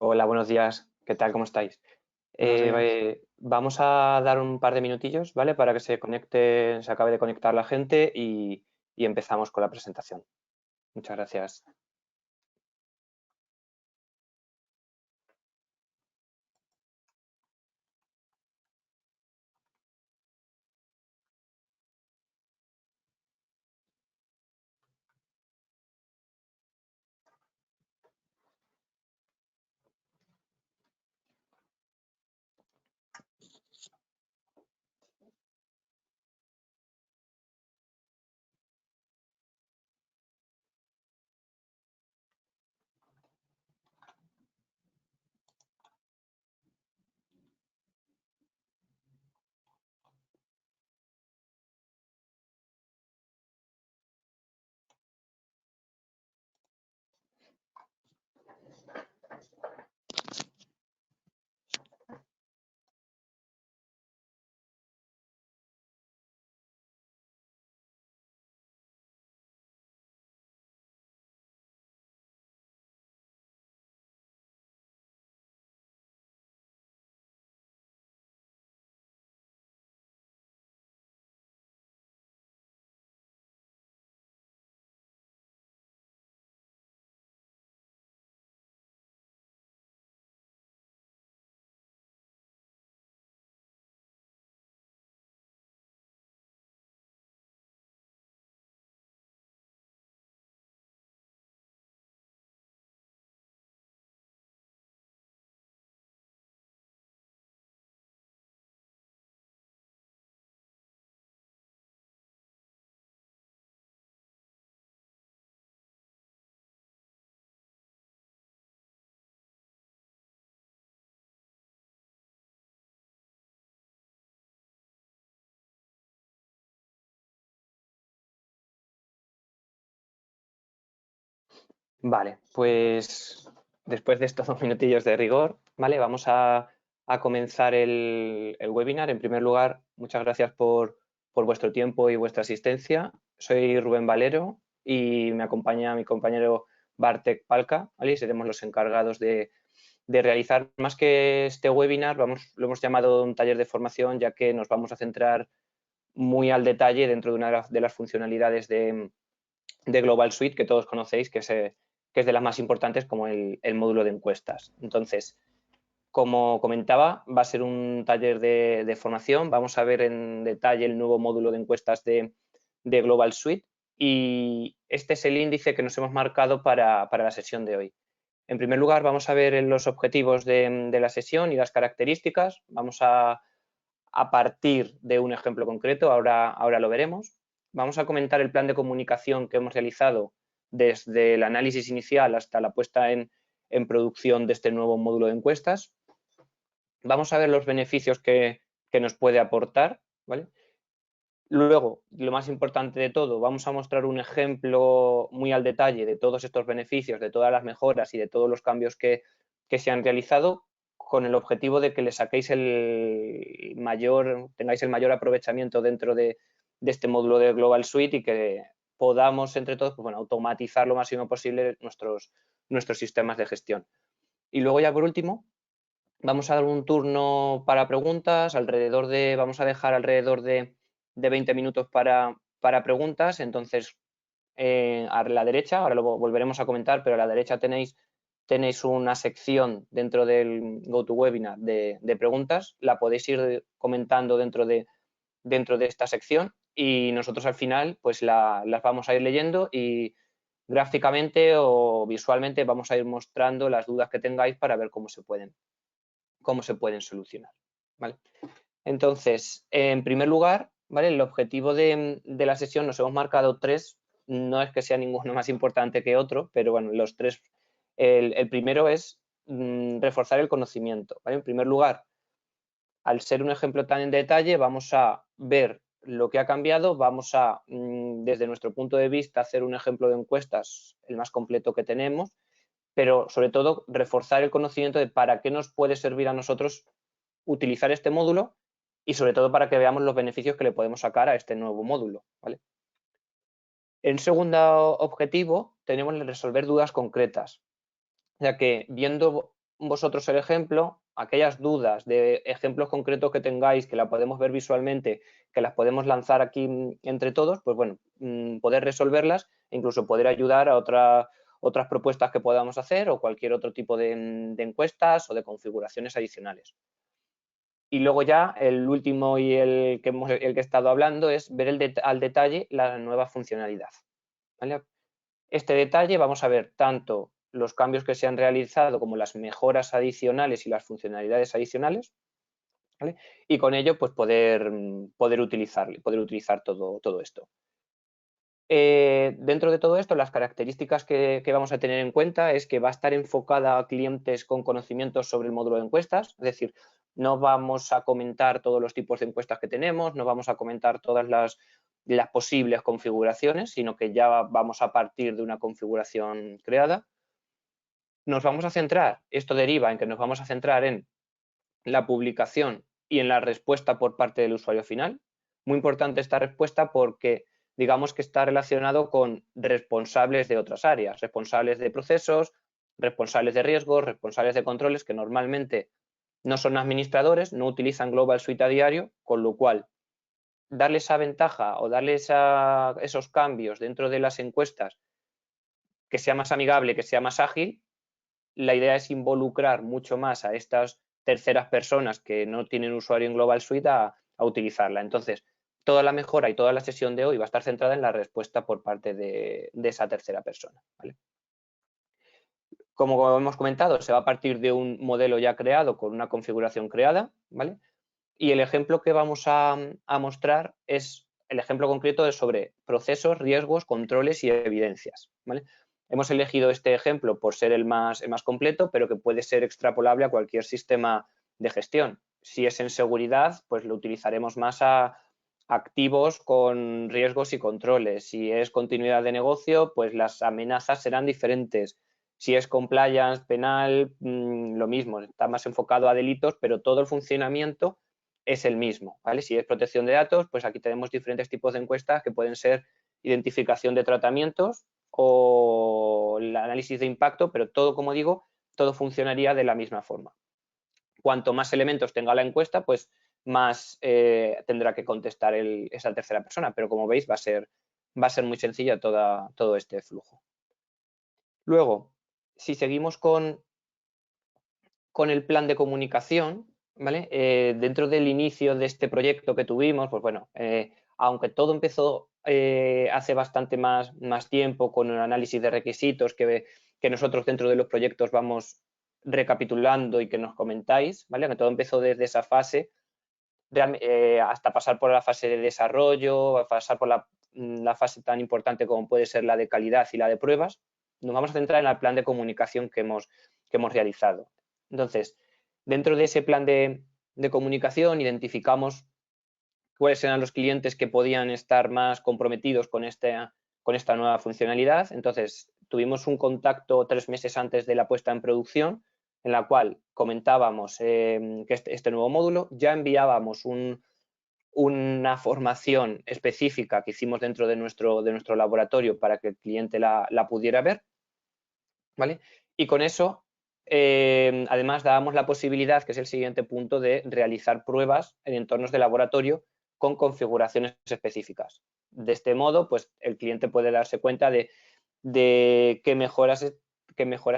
Hola, buenos días. ¿Qué tal? ¿Cómo estáis? Buenos días. Vamos a dar un par de minutillos, ¿vale? Para que se acabe de conectar la gente y empezamos con la presentación. Muchas gracias. Vale, pues después de estos 2 minutillos de rigor, ¿vale? Vamos a comenzar el webinar. En primer lugar, muchas gracias por vuestro tiempo y vuestra asistencia. Soy Rubén Valero y me acompaña mi compañero Bartek Palka, ¿vale? Y seremos los encargados de realizar, más que este webinar, lo hemos llamado un taller de formación, ya que nos vamos a centrar muy al detalle dentro de una de las funcionalidades de Global Suite que todos conocéis, que es de las más importantes, como el módulo de encuestas. Entonces, como comentaba, va a ser un taller de formación. Vamos a ver en detalle el nuevo módulo de encuestas de Global Suite y este es el índice que nos hemos marcado para la sesión de hoy. En primer lugar, vamos a ver los objetivos de la sesión y las características. Vamos a partir de un ejemplo concreto, ahora lo veremos. Vamos a comentar el plan de comunicación que hemos realizado desde el análisis inicial hasta la puesta en producción de este nuevo módulo de encuestas. Vamos a ver los beneficios que nos puede aportar, ¿vale? Luego, lo más importante de todo, vamos a mostrar un ejemplo muy al detalle de todos estos beneficios, de todas las mejoras y de todos los cambios que se han realizado, con el objetivo de que le saquéis tengáis el mayor aprovechamiento dentro de este módulo de Global Suite y que podamos entre todos, pues bueno, automatizar lo máximo posible nuestros sistemas de gestión. Y luego ya por último, vamos a dar un turno para preguntas, vamos a dejar alrededor de 20 minutos para preguntas. Entonces, a la derecha, ahora lo volveremos a comentar, pero a la derecha tenéis una sección dentro del GoToWebinar de preguntas. La podéis ir comentando dentro de esta sección y nosotros al final pues las vamos a ir leyendo y gráficamente o visualmente vamos a ir mostrando las dudas que tengáis para ver cómo se pueden solucionar, ¿vale? Entonces, en primer lugar, ¿vale? El objetivo de la sesión nos hemos marcado tres, no es que sea ninguno más importante que otro, pero bueno, los tres, el primero es reforzar el conocimiento, ¿vale? En primer lugar, al ser un ejemplo tan en detalle, vamos a ver lo que ha cambiado, vamos a, desde nuestro punto de vista, hacer un ejemplo de encuestas el más completo que tenemos, pero sobre todo reforzar el conocimiento de para qué nos puede servir a nosotros utilizar este módulo y sobre todo para que veamos los beneficios que le podemos sacar a este nuevo módulo, ¿vale? En segundo objetivo tenemos el resolver dudas concretas, ya que viendo vosotros el ejemplo, aquellas dudas de ejemplos concretos que tengáis, que la podemos ver visualmente, que las podemos lanzar aquí entre todos, pues bueno, poder resolverlas e incluso poder ayudar a otras propuestas que podamos hacer o cualquier otro tipo de encuestas o de configuraciones adicionales. Y luego ya el último y el que he estado hablando es ver al detalle la nueva funcionalidad, ¿vale? Este detalle vamos a ver tanto los cambios que se han realizado como las mejoras adicionales y las funcionalidades adicionales, ¿vale? Y con ello pues poder utilizar todo esto. Dentro de todo esto, las características que vamos a tener en cuenta es que va a estar enfocada a clientes con conocimientos sobre el módulo de encuestas, es decir, no vamos a comentar todos los tipos de encuestas que tenemos, no vamos a comentar todas las posibles configuraciones, sino que ya vamos a partir de una configuración creada. Nos vamos a centrar, esto deriva en que nos vamos a centrar en la publicación y en la respuesta por parte del usuario final. Muy importante esta respuesta porque digamos que está relacionado con responsables de otras áreas, responsables de procesos, responsables de riesgos, responsables de controles que normalmente no son administradores, no utilizan Global Suite a diario, con lo cual darle esa ventaja o darle esos cambios dentro de las encuestas que sea más amigable, que sea más ágil, la idea es involucrar mucho más a estas terceras personas que no tienen usuario en Global Suite a utilizarla. Entonces, toda la mejora y toda la sesión de hoy va a estar centrada en la respuesta por parte de esa tercera persona, ¿vale? Como hemos comentado, se va a partir de un modelo ya creado con una configuración creada, ¿vale? Y el ejemplo que vamos a mostrar es el ejemplo concreto sobre procesos, riesgos, controles y evidencias, ¿vale? Hemos elegido este ejemplo por ser el más completo, pero que puede ser extrapolable a cualquier sistema de gestión. Si es en seguridad, pues lo utilizaremos más a activos con riesgos y controles. Si es continuidad de negocio, pues las amenazas serán diferentes. Si es compliance, penal, lo mismo, está más enfocado a delitos, pero todo el funcionamiento es el mismo, ¿vale? Si es protección de datos, pues aquí tenemos diferentes tipos de encuestas que pueden ser identificación de tratamientos o el análisis de impacto, pero todo, como digo, todo funcionaría de la misma forma. Cuanto más elementos tenga la encuesta, pues más tendrá que contestar esa tercera persona, pero como veis va a ser muy sencilla todo este flujo. Luego, si seguimos con el plan de comunicación, ¿vale? Dentro del inicio de este proyecto que tuvimos, pues bueno, aunque todo empezó hace bastante más tiempo con el análisis de requisitos que nosotros dentro de los proyectos vamos recapitulando y que nos comentáis, ¿vale? Que todo empezó desde esa fase hasta pasar por la fase de desarrollo, pasar por la fase tan importante como puede ser la de calidad y la de pruebas. Nos vamos a centrar en el plan de comunicación que hemos realizado. Entonces, dentro de ese plan de comunicación identificamos cuáles eran los clientes que podían estar más comprometidos con esta nueva funcionalidad. Entonces, tuvimos un contacto 3 meses antes de la puesta en producción, en la cual comentábamos que este nuevo módulo, ya enviábamos una formación específica que hicimos dentro de nuestro laboratorio para que el cliente la pudiera ver, ¿vale? Y con eso, además, dábamos la posibilidad, que es el siguiente punto, de realizar pruebas en entornos de laboratorio con configuraciones específicas. De este modo, pues el cliente puede darse cuenta de qué mejoras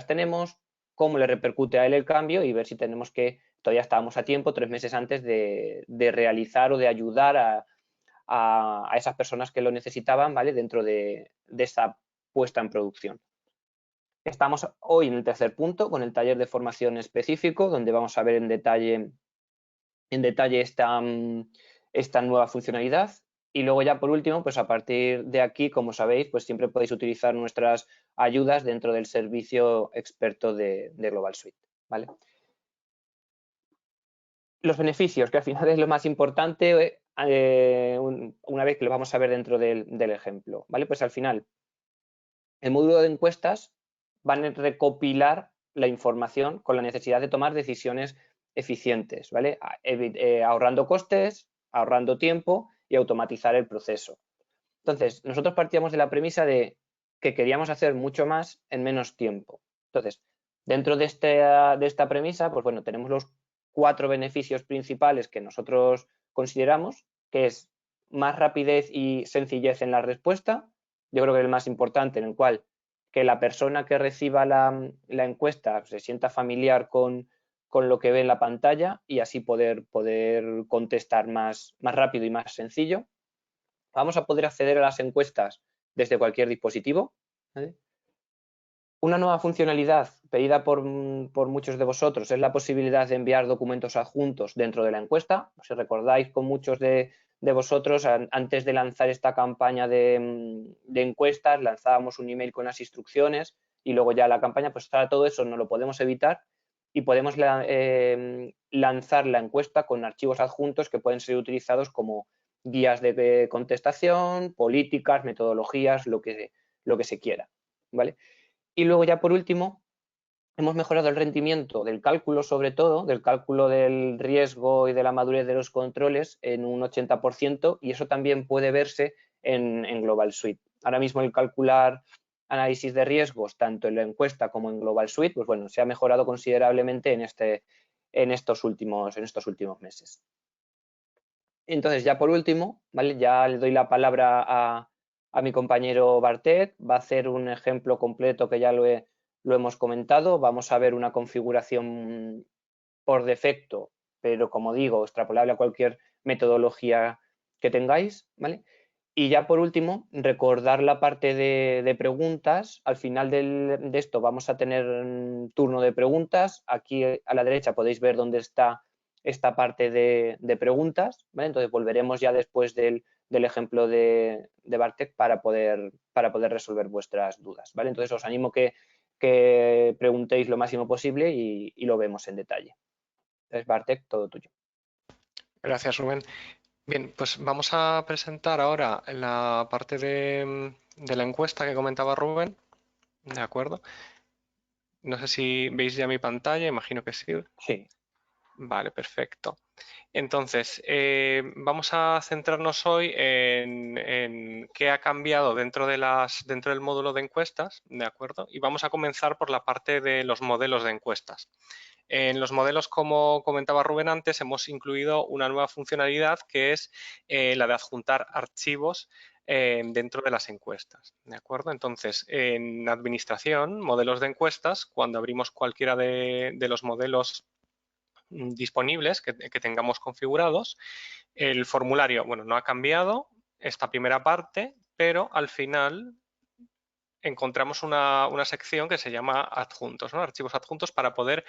tenemos, cómo le repercute a él el cambio y ver si tenemos que, todavía estábamos a tiempo, 3 meses antes de realizar o de ayudar a esas personas que lo necesitaban, ¿vale? Dentro de esa puesta en producción. Estamos hoy en el tercer punto con el taller de formación específico, donde vamos a ver en detalle esta nueva funcionalidad. Y luego ya por último, pues a partir de aquí, como sabéis, pues siempre podéis utilizar nuestras ayudas dentro del servicio experto de Global Suite, ¿vale? Los beneficios, que al final es lo más importante, una vez que lo vamos a ver dentro del ejemplo, ¿vale? Pues al final, el módulo de encuestas van a recopilar la información con la necesidad de tomar decisiones eficientes, ¿vale? Ahorrando costes, ahorrando tiempo y automatizar el proceso. Entonces, nosotros partíamos de la premisa de que queríamos hacer mucho más en menos tiempo. Entonces, Dentro de esta premisa, pues bueno, tenemos los 4 beneficios principales que nosotros consideramos, que es más rapidez y sencillez en la respuesta. Yo creo que es el más importante, en el cual que la persona que reciba la encuesta se sienta familiar con lo que ve en la pantalla y así poder contestar más rápido y más sencillo. Vamos a poder acceder a las encuestas desde cualquier dispositivo, ¿vale? Una nueva funcionalidad pedida por muchos de vosotros es la posibilidad de enviar documentos adjuntos dentro de la encuesta. Si recordáis, con muchos de vosotros, antes de lanzar esta campaña de encuestas, lanzábamos un email con las instrucciones y luego ya la campaña, pues ahora todo eso no lo podemos evitar y podemos lanzar la encuesta con archivos adjuntos que pueden ser utilizados como guías de contestación, políticas, metodologías, lo que se quiera, ¿vale? Y luego ya por último, hemos mejorado el rendimiento del cálculo, sobre todo, del cálculo del riesgo y de la madurez de los controles en un 80% y eso también puede verse en Global Suite. Ahora mismo el calcular análisis de riesgos, tanto en la encuesta como en Global Suite, pues bueno, se ha mejorado considerablemente en estos últimos meses. Entonces, ya por último, ¿vale? Ya le doy la palabra a mi compañero Bartet, va a hacer un ejemplo completo que ya lo hemos comentado. Vamos a ver una configuración por defecto, pero como digo, extrapolable a cualquier metodología que tengáis, ¿vale? Y ya por último, recordar la parte de preguntas. Al final de esto vamos a tener un turno de preguntas. Aquí a la derecha podéis ver dónde está esta parte de preguntas, ¿vale? Entonces volveremos ya después del ejemplo de Bartek para poder resolver vuestras dudas, ¿vale? Entonces os animo que preguntéis lo máximo posible y lo vemos en detalle. Entonces, Bartek, todo tuyo. Gracias, Rubén. Bien, pues vamos a presentar ahora la parte de la encuesta que comentaba Rubén. De acuerdo. No sé si veis ya mi pantalla, imagino que sí. Sí. Vale, perfecto. Entonces, vamos a centrarnos hoy en qué ha cambiado dentro del módulo de encuestas, ¿de acuerdo? Y vamos a comenzar por la parte de los modelos de encuestas. En los modelos, como comentaba Rubén antes, hemos incluido una nueva funcionalidad que es la de adjuntar archivos dentro de las encuestas, ¿de acuerdo? Entonces, en administración, modelos de encuestas, cuando abrimos cualquiera de los modelos disponibles que tengamos configurados, el formulario, bueno, no ha cambiado esta primera parte, pero al final encontramos una sección que se llama adjuntos, ¿no? Archivos adjuntos para poder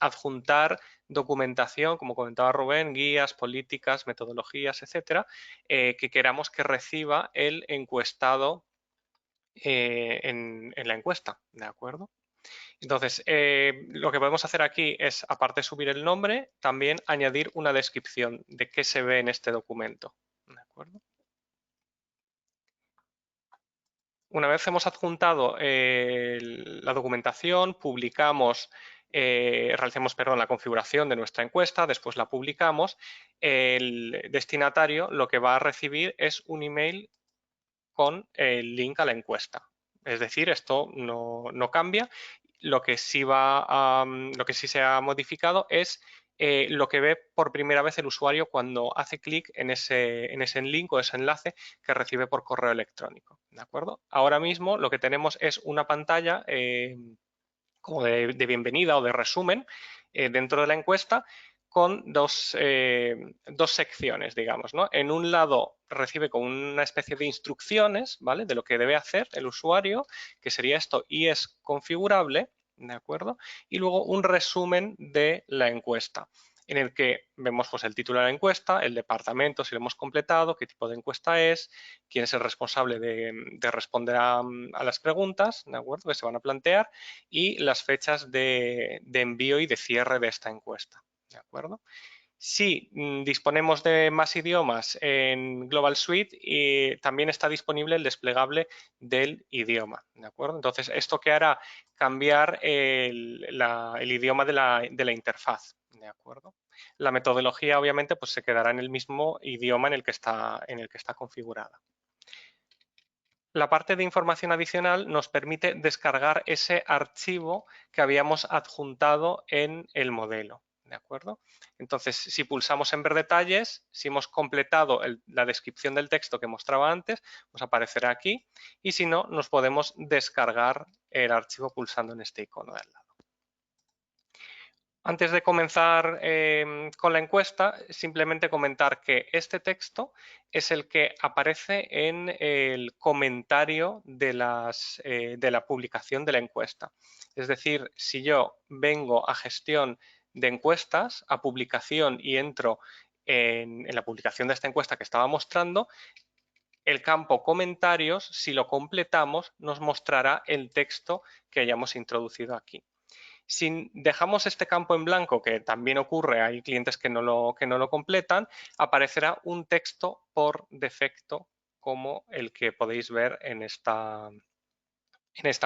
adjuntar documentación, como comentaba Rubén, guías, políticas, metodologías, etcétera, que queramos que reciba el encuestado en la encuesta, ¿de acuerdo? Entonces, lo que podemos hacer aquí es, aparte de subir el nombre, también añadir una descripción de qué se ve en este documento, ¿de acuerdo? Una vez hemos adjuntado la documentación, realizamos la configuración de nuestra encuesta, después la publicamos, el destinatario lo que va a recibir es un email con el link a la encuesta. Es decir, esto no cambia. Lo que sí se ha modificado es lo que ve por primera vez el usuario cuando hace clic en ese link o ese enlace que recibe por correo electrónico. ¿De acuerdo? Ahora mismo lo que tenemos es una pantalla como de bienvenida o de resumen dentro de la encuesta con dos secciones, digamos, ¿no? En un lado recibe como una especie de instrucciones, ¿vale? De lo que debe hacer el usuario, que sería esto y es configurable, ¿de acuerdo? Y luego un resumen de la encuesta, en el que vemos pues, el título de la encuesta, el departamento, si lo hemos completado, qué tipo de encuesta es, quién es el responsable de responder a las preguntas, ¿de acuerdo? Que se van a plantear y las fechas de envío y de cierre de esta encuesta, ¿de acuerdo? Si disponemos de más idiomas en Global Suite y también está disponible el desplegable del idioma, ¿de acuerdo? Entonces, ¿esto qué hará? Cambiar el idioma de la interfaz, ¿de acuerdo? La metodología, obviamente, pues se quedará en el mismo idioma en el que está configurada. la parte de información adicional nos permite descargar ese archivo que habíamos adjuntado en el modelo. ¿De acuerdo? Entonces, si pulsamos en ver detalles, si hemos completado la descripción del texto que mostraba antes, pues aparecerá aquí. Y si no, nos podemos descargar el archivo pulsando en este icono de al lado. Antes de comenzar con la encuesta, simplemente comentar que este texto es el que aparece en el comentario de la publicación de la encuesta. Es decir, si yo vengo a gestión de encuestas, a publicación y entro en la publicación de esta encuesta que estaba mostrando, el campo comentarios, si lo completamos, nos mostrará el texto que hayamos introducido aquí. Si dejamos este campo en blanco, que también ocurre, hay clientes que no lo completan, aparecerá un texto por defecto como el que podéis ver en esta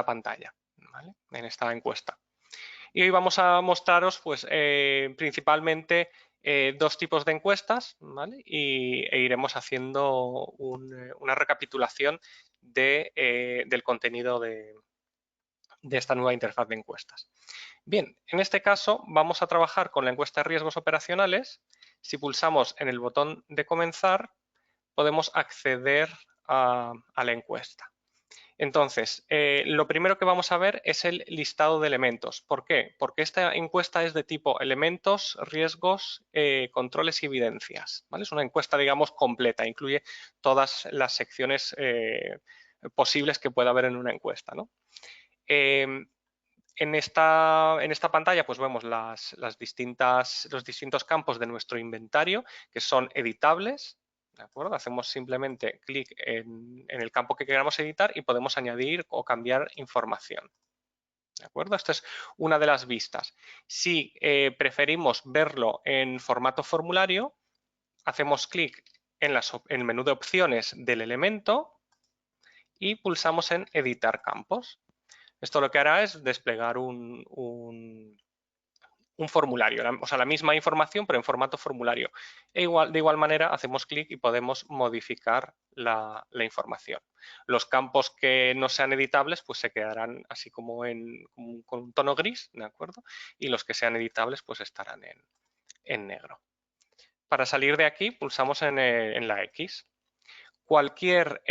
pantalla, ¿vale? En esta encuesta. Y hoy vamos a mostraros pues, principalmente dos tipos de encuestas, ¿vale? E iremos haciendo una recapitulación del contenido de esta nueva interfaz de encuestas. Bien, en este caso vamos a trabajar con la encuesta de riesgos operacionales. Si pulsamos en el botón de comenzar, podemos acceder a la encuesta. Entonces, lo primero que vamos a ver es el listado de elementos. ¿Por qué? Porque esta encuesta es de tipo elementos, riesgos, controles y evidencias. ¿Vale? Es una encuesta, digamos, completa. Incluye todas las secciones posibles que pueda haber en una encuesta, ¿no? En esta pantalla pues vemos los distintos campos de nuestro inventario que son editables. ¿De acuerdo? Hacemos simplemente clic en el campo que queramos editar y podemos añadir o cambiar información. ¿De acuerdo? Esta es una de las vistas. Si preferimos verlo en formato formulario, hacemos clic en el menú de opciones del elemento y pulsamos en editar campos. Esto lo que hará es desplegar un formulario, o sea, la misma información pero en formato formulario. De igual manera hacemos clic y podemos modificar la información. Los campos que no sean editables pues se quedarán así como con un tono gris, ¿de acuerdo? Y los que sean editables pues estarán en negro. Para salir de aquí pulsamos en la X. Cualquier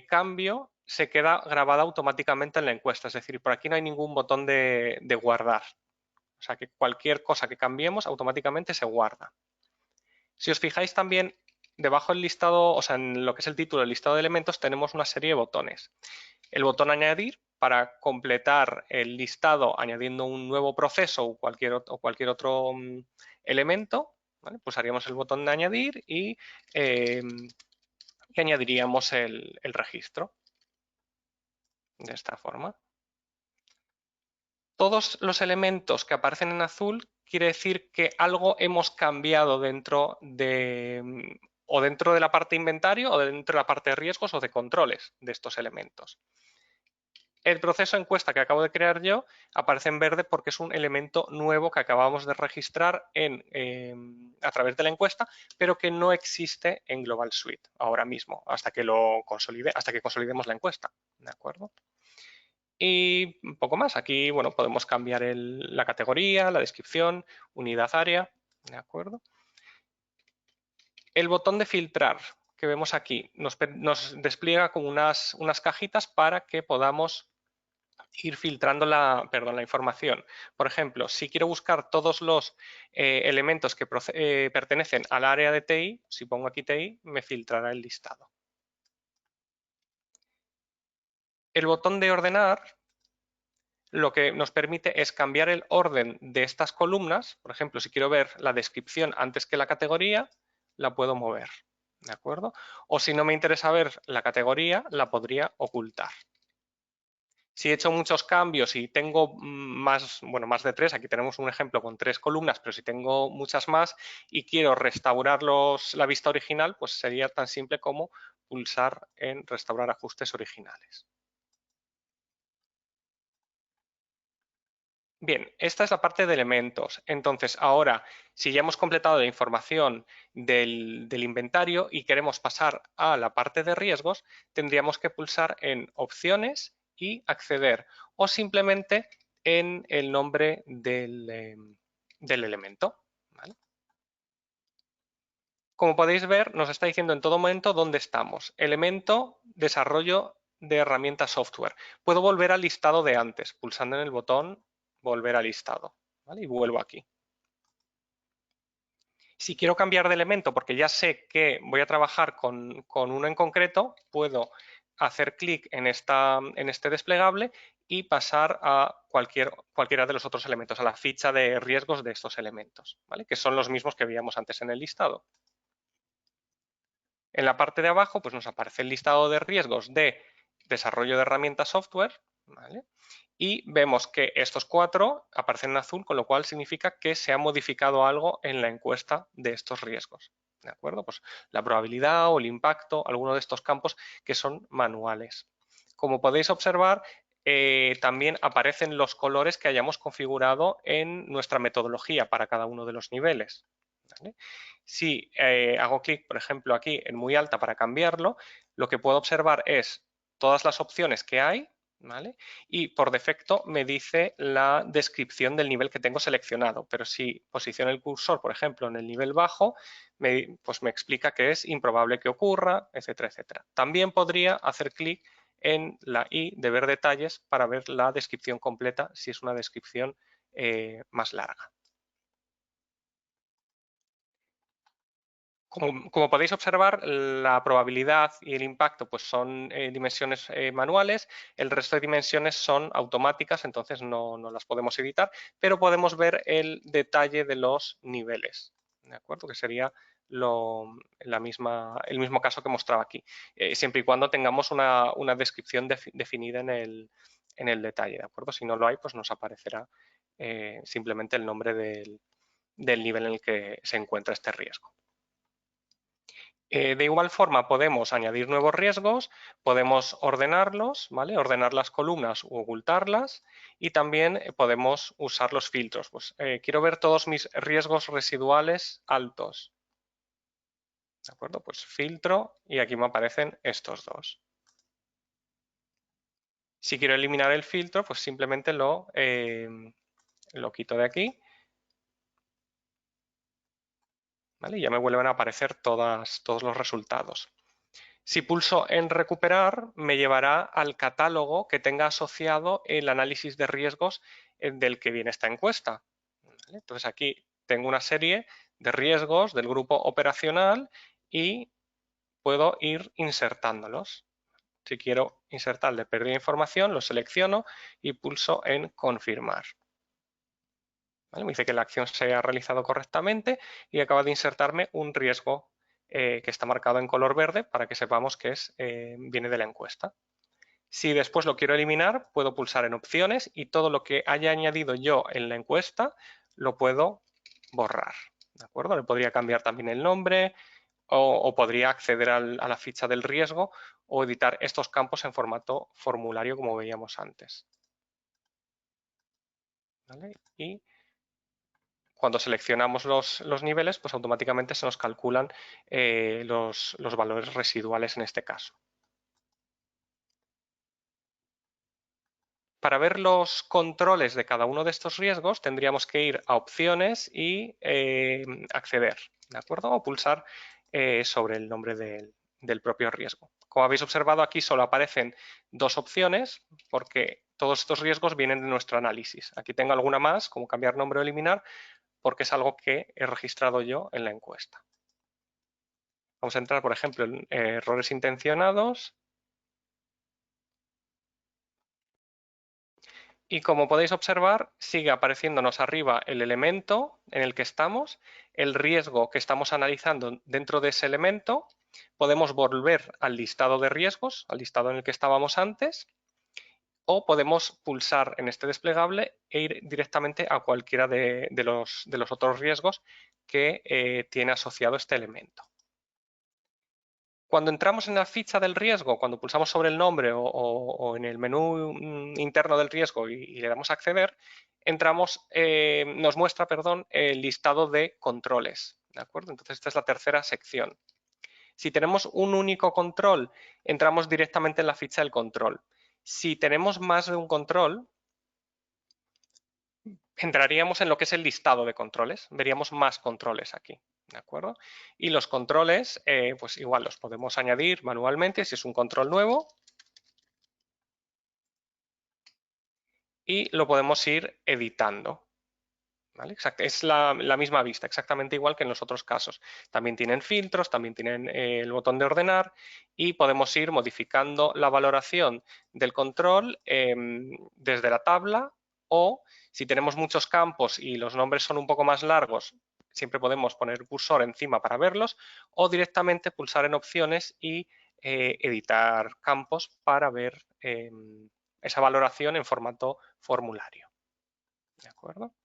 cambio se queda grabado automáticamente en la encuesta, es decir, por aquí no hay ningún botón de guardar. O sea que cualquier cosa que cambiemos automáticamente se guarda. Si os fijáis también, debajo del listado, o sea, en lo que es el título del listado de elementos, tenemos una serie de botones. El botón añadir para completar el listado añadiendo un nuevo proceso o cualquier otro elemento. ¿Vale? Pulsaríamos el botón de añadir y añadiríamos el registro de esta forma. Todos los elementos que aparecen en azul quiere decir que algo hemos cambiado dentro de la parte de inventario o dentro de la parte de riesgos o de controles de estos elementos. El proceso encuesta que acabo de crear yo aparece en verde porque es un elemento nuevo que acabamos de registrar a través de la encuesta, pero que no existe en Global Suite ahora mismo, hasta que consolidemos la encuesta. ¿De acuerdo? Y un poco más. Aquí, bueno, podemos cambiar la categoría, la descripción, unidad área, ¿de acuerdo? El botón de filtrar que vemos aquí nos despliega como unas cajitas para que podamos ir filtrando la información. Por ejemplo, si quiero buscar todos los elementos que pertenecen al área de TI, si pongo aquí TI, me filtrará el listado. El botón de ordenar lo que nos permite es cambiar el orden de estas columnas. Por ejemplo, si quiero ver la descripción antes que la categoría, la puedo mover, ¿de acuerdo? O si no me interesa ver la categoría, la podría ocultar. Si he hecho muchos cambios y tengo más de 3, aquí tenemos un ejemplo con 3 columnas, pero si tengo muchas más y quiero restaurar la vista original, pues sería tan simple como pulsar en restaurar ajustes originales. Bien, esta es la parte de elementos. Entonces, ahora, si ya hemos completado la información del inventario y queremos pasar a la parte de riesgos, tendríamos que pulsar en opciones y acceder, o simplemente en el nombre del elemento. ¿Vale? Como podéis ver, nos está diciendo en todo momento dónde estamos. Elemento, desarrollo de herramientas software. Puedo volver al listado de antes, pulsando en el botón volver al listado. ¿Vale? Y vuelvo aquí. Si quiero cambiar de elemento, porque ya sé que voy a trabajar con uno en concreto, puedo hacer clic en este desplegable y pasar a cualquiera de los otros elementos, a la ficha de riesgos de estos elementos, ¿vale? Que son los mismos que veíamos antes en el listado. En la parte de abajo pues nos aparece el listado de riesgos de desarrollo de herramientas software, ¿vale? Y vemos que estos 4 aparecen en azul, con lo cual significa que se ha modificado algo en la encuesta de estos riesgos. ¿De acuerdo? Pues la probabilidad o el impacto, alguno de estos campos que son manuales. Como podéis observar, también aparecen los colores que hayamos configurado en nuestra metodología para cada uno de los niveles. ¿Vale? Si hago clic, por ejemplo, aquí en muy alta para cambiarlo, lo que puedo observar es todas las opciones que hay, ¿vale? Y por defecto me dice la descripción del nivel que tengo seleccionado, pero si posiciono el cursor, por ejemplo, en el nivel bajo, pues me explica que es improbable que ocurra, etcétera, etcétera. También podría hacer clic en la I de ver detalles para ver la descripción completa si es una descripción más larga. Como podéis observar, la probabilidad y el impacto pues son dimensiones manuales, el resto de dimensiones son automáticas, entonces no las podemos editar, pero podemos ver el detalle de los niveles, ¿de acuerdo? Que sería el mismo caso que mostraba aquí, siempre y cuando tengamos una descripción definida en el detalle, ¿de acuerdo? Si no lo hay, pues nos aparecerá simplemente el nombre del nivel en el que se encuentra este riesgo. De igual forma podemos añadir nuevos riesgos, podemos ordenarlos, ¿vale? Ordenar las columnas u ocultarlas y también podemos usar los filtros. Pues, quiero ver todos mis riesgos residuales altos. ¿De acuerdo? Pues filtro y aquí me aparecen estos dos. Si quiero eliminar el filtro, pues simplemente lo quito de aquí. ¿Vale? Y ya me vuelven a aparecer todos los resultados. Si pulso en recuperar, me llevará al catálogo que tenga asociado el análisis de riesgos del que viene esta encuesta. ¿Vale? Entonces aquí tengo una serie de riesgos del grupo operacional y puedo ir insertándolos. Si quiero insertar de pérdida de información, lo selecciono y pulso en confirmar. ¿Vale? Me dice que la acción se ha realizado correctamente y acaba de insertarme un riesgo que está marcado en color verde para que sepamos que viene de la encuesta. Si después lo quiero eliminar, puedo pulsar en opciones y todo lo que haya añadido yo en la encuesta lo puedo borrar. ¿De acuerdo? Le podría cambiar también el nombre o podría acceder a la ficha del riesgo o editar estos campos en formato formulario como veíamos antes. ¿Vale? Y cuando seleccionamos los niveles, pues automáticamente se nos calculan los valores residuales en este caso. Para ver los controles de cada uno de estos riesgos tendríamos que ir a opciones y acceder, ¿de acuerdo? O pulsar sobre el nombre del propio riesgo. Como habéis observado, aquí solo aparecen dos opciones porque todos estos riesgos vienen de nuestro análisis. Aquí tengo alguna más, como cambiar nombre o eliminar, porque es algo que he registrado yo en la encuesta. Vamos a entrar, por ejemplo, en errores intencionados. Y como podéis observar, sigue apareciéndonos arriba el elemento en el que estamos, el riesgo que estamos analizando dentro de ese elemento. Podemos volver al listado de riesgos, al listado en el que estábamos antes, o podemos pulsar en este desplegable e ir directamente a cualquiera de los otros riesgos que tiene asociado este elemento. Cuando entramos en la ficha del riesgo, cuando pulsamos sobre el nombre o en el menú interno del riesgo y le damos a acceder, nos muestra, perdón, el listado de controles, ¿de acuerdo? Entonces esta es la tercera sección. Si tenemos un único control, entramos directamente en la ficha del control. Si tenemos más de un control, entraríamos en lo que es el listado de controles, veríamos más controles aquí, ¿de acuerdo? Y los controles, pues igual los podemos añadir manualmente si es un control nuevo y lo podemos ir editando, ¿vale? Es la misma vista, exactamente igual que en los otros casos. También tienen filtros, también tienen el botón de ordenar y podemos ir modificando la valoración del control desde la tabla, o si tenemos muchos campos y los nombres son un poco más largos, siempre podemos poner el cursor encima para verlos, o directamente pulsar en opciones y editar campos para ver esa valoración en formato formulario. ¿De acuerdo?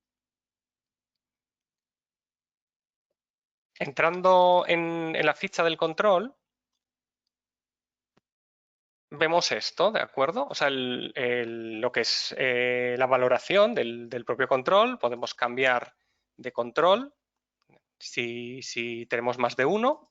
Entrando en la ficha del control, vemos esto, ¿de acuerdo? O sea, lo que es la valoración del propio control. Podemos cambiar de control si tenemos más de uno.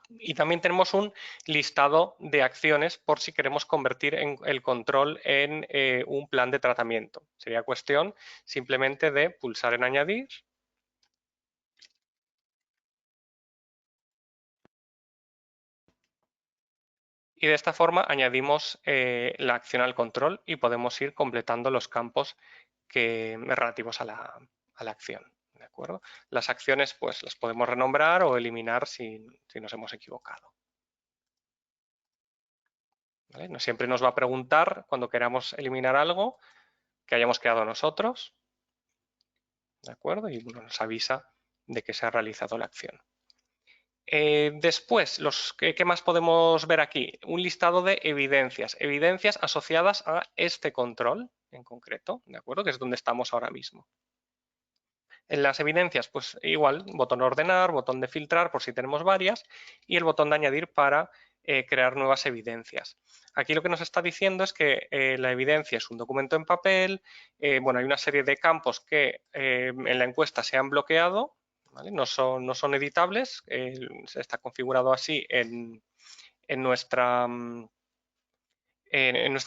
Y también tenemos un listado de acciones por si queremos convertir el control en un plan de tratamiento. Sería cuestión simplemente de pulsar en añadir. Y de esta forma añadimos la acción al control y podemos ir completando los campos relativos a la acción. ¿De acuerdo? Las acciones pues las podemos renombrar o eliminar si nos hemos equivocado. ¿Vale? No siempre nos va a preguntar cuando queramos eliminar algo que hayamos creado nosotros. ¿De acuerdo? Y nos avisa de que se ha realizado la acción. Después, ¿qué más podemos ver aquí? Un listado de evidencias asociadas a este control en concreto, ¿de acuerdo? Que es donde estamos ahora mismo. En las evidencias, pues igual, botón ordenar, botón de filtrar por si tenemos varias y el botón de añadir para crear nuevas evidencias. Aquí lo que nos está diciendo es que la evidencia es un documento en papel. Bueno, hay una serie de campos que en la encuesta se han bloqueado, ¿vale? No son editables, está configurado así en nuestra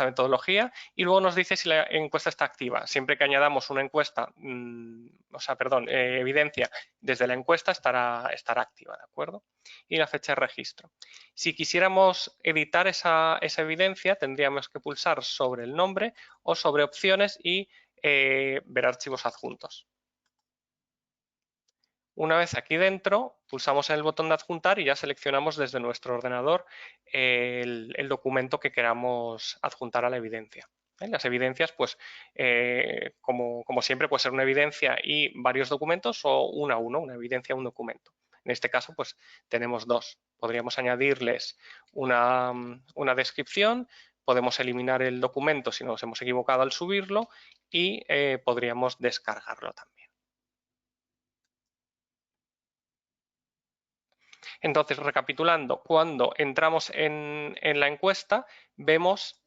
metodología, y luego nos dice si la encuesta está activa. Siempre que añadamos una encuesta, evidencia desde la encuesta estará activa, ¿de acuerdo? Y la fecha de registro. Si quisiéramos editar esa evidencia, tendríamos que pulsar sobre el nombre o sobre opciones y ver archivos adjuntos. Una vez aquí dentro, pulsamos en el botón de adjuntar y ya seleccionamos desde nuestro ordenador el documento que queramos adjuntar a la evidencia. Las evidencias, pues, como siempre, puede ser una evidencia y varios documentos, o una a uno, una evidencia a un documento. En este caso, pues, tenemos dos. Podríamos añadirles una descripción, podemos eliminar el documento si nos hemos equivocado al subirlo y podríamos descargarlo también. Entonces, recapitulando, cuando entramos en la encuesta, vemos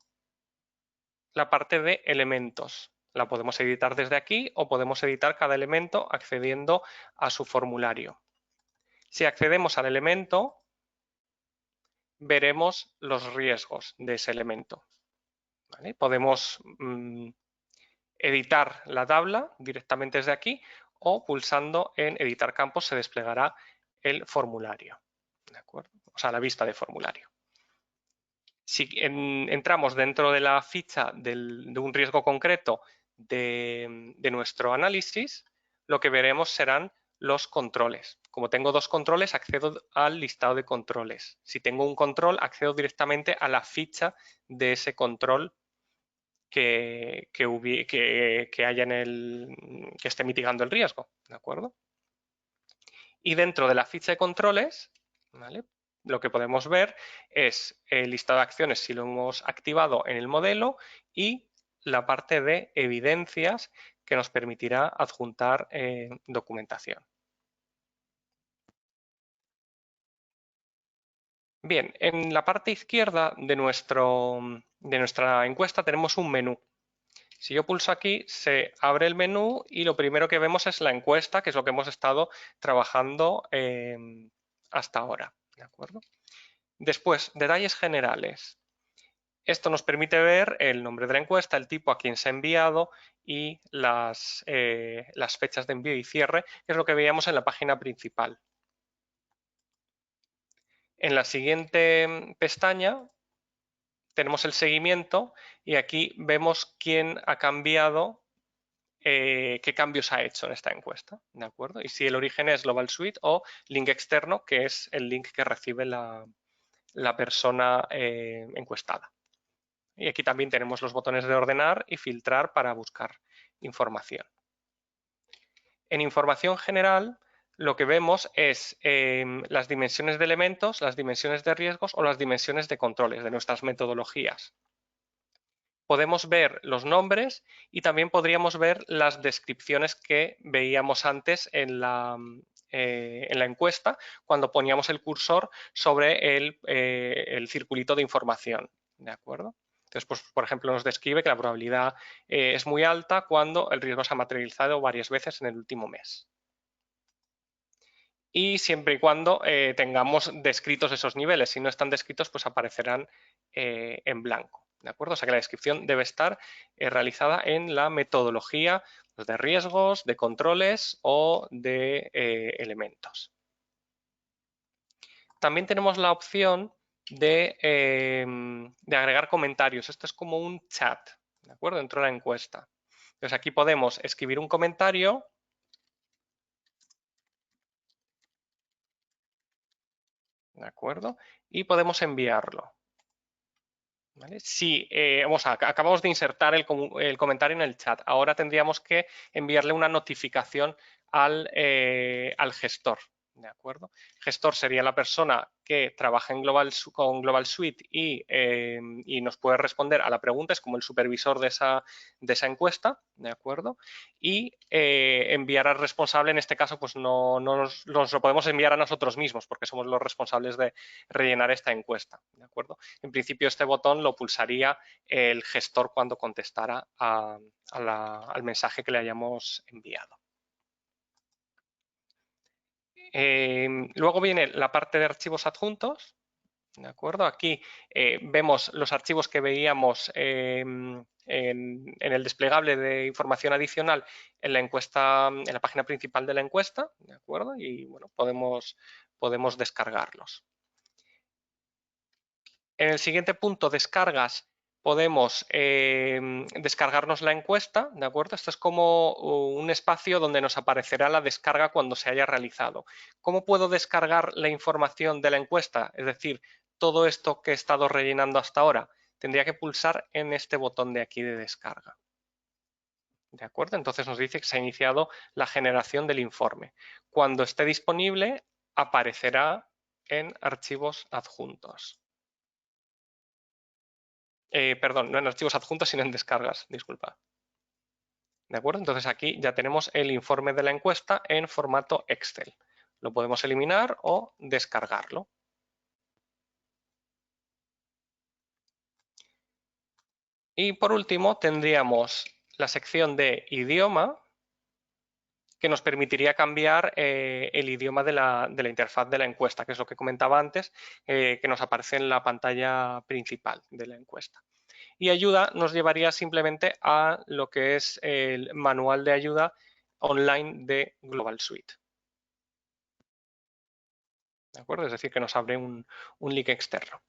la parte de elementos. La podemos editar desde aquí o podemos editar cada elemento accediendo a su formulario. Si accedemos al elemento, veremos los riesgos de ese elemento. ¿Vale? Podemos editar la tabla directamente desde aquí, o pulsando en editar campos se desplegará el formulario. ¿De acuerdo? O sea, la vista de formulario. Si entramos dentro de la ficha de un riesgo concreto de nuestro análisis, lo que veremos serán los controles. Como tengo dos controles, accedo al listado de controles. Si tengo un control, accedo directamente a la ficha de ese control que haya que esté mitigando el riesgo, ¿de acuerdo? Y dentro de la ficha de controles, ¿vale?, lo que podemos ver es el listado de acciones si lo hemos activado en el modelo y la parte de evidencias que nos permitirá adjuntar documentación. Bien, en la parte izquierda de nuestra encuesta tenemos un menú. Si yo pulso aquí, se abre el menú y lo primero que vemos es la encuesta, que es lo que hemos estado trabajando hasta ahora. ¿De acuerdo? Después, detalles generales. Esto nos permite ver el nombre de la encuesta, el tipo a quien se ha enviado y las fechas de envío y cierre, que es lo que veíamos en la página principal. En la siguiente pestaña tenemos el seguimiento y aquí vemos quién ha cambiado, qué cambios ha hecho en esta encuesta, ¿de acuerdo? Y si el origen es Global Suite o link externo, que es el link que recibe la persona encuestada. Y aquí también tenemos los botones de ordenar y filtrar para buscar información. En información general, lo que vemos es las dimensiones de elementos, las dimensiones de riesgos o las dimensiones de controles de nuestras metodologías. Podemos ver los nombres y también podríamos ver las descripciones que veíamos antes en la encuesta cuando poníamos el cursor sobre el circulito de información. ¿De acuerdo? Entonces, pues, por ejemplo, nos describe que la probabilidad es muy alta cuando el riesgo se ha materializado varias veces en el último mes. Y siempre y cuando tengamos descritos esos niveles. Si no están descritos, pues aparecerán en blanco. ¿De acuerdo? O sea que la descripción debe estar realizada en la metodología de riesgos, de controles o de elementos. También tenemos la opción de agregar comentarios. Esto es como un chat, ¿de acuerdo? Dentro de la encuesta. Entonces aquí podemos escribir un comentario. ¿De acuerdo? Y podemos enviarlo. ¿Vale? Si acabamos de insertar el comentario en el chat, ahora tendríamos que enviarle una notificación al gestor. ¿De acuerdo? Gestor sería la persona que trabaja con Global Suite y nos puede responder a la pregunta, es como el supervisor de esa encuesta, ¿de acuerdo? Y enviar al responsable, en este caso, pues no nos lo podemos enviar a nosotros mismos porque somos los responsables de rellenar esta encuesta, ¿de acuerdo? En principio este botón lo pulsaría el gestor cuando contestara al mensaje que le hayamos enviado. Luego viene la parte de archivos adjuntos. ¿De acuerdo? Aquí vemos los archivos que veíamos en el desplegable de información adicional en la encuesta, en la página principal de la encuesta, ¿de acuerdo? Y bueno, podemos descargarlos. En el siguiente punto, descargas, podemos descargarnos la encuesta, ¿de acuerdo? Esto es como un espacio donde nos aparecerá la descarga cuando se haya realizado. ¿Cómo puedo descargar la información de la encuesta? Es decir, todo esto que he estado rellenando hasta ahora. Tendría que pulsar en este botón de aquí de descarga. ¿De acuerdo? Entonces nos dice que se ha iniciado la generación del informe. Cuando esté disponible, aparecerá en archivos adjuntos. Perdón, no en archivos adjuntos, sino en descargas, disculpa. ¿De acuerdo? Entonces aquí ya tenemos el informe de la encuesta en formato Excel. Lo podemos eliminar o descargarlo. Y por último tendríamos la sección de idioma, que nos permitiría cambiar el idioma de la interfaz de la encuesta, que es lo que comentaba antes, que nos aparece en la pantalla principal de la encuesta. Y ayuda nos llevaría simplemente a lo que es el manual de ayuda online de Global Suite. ¿De acuerdo? Es decir, que nos abre un link externo.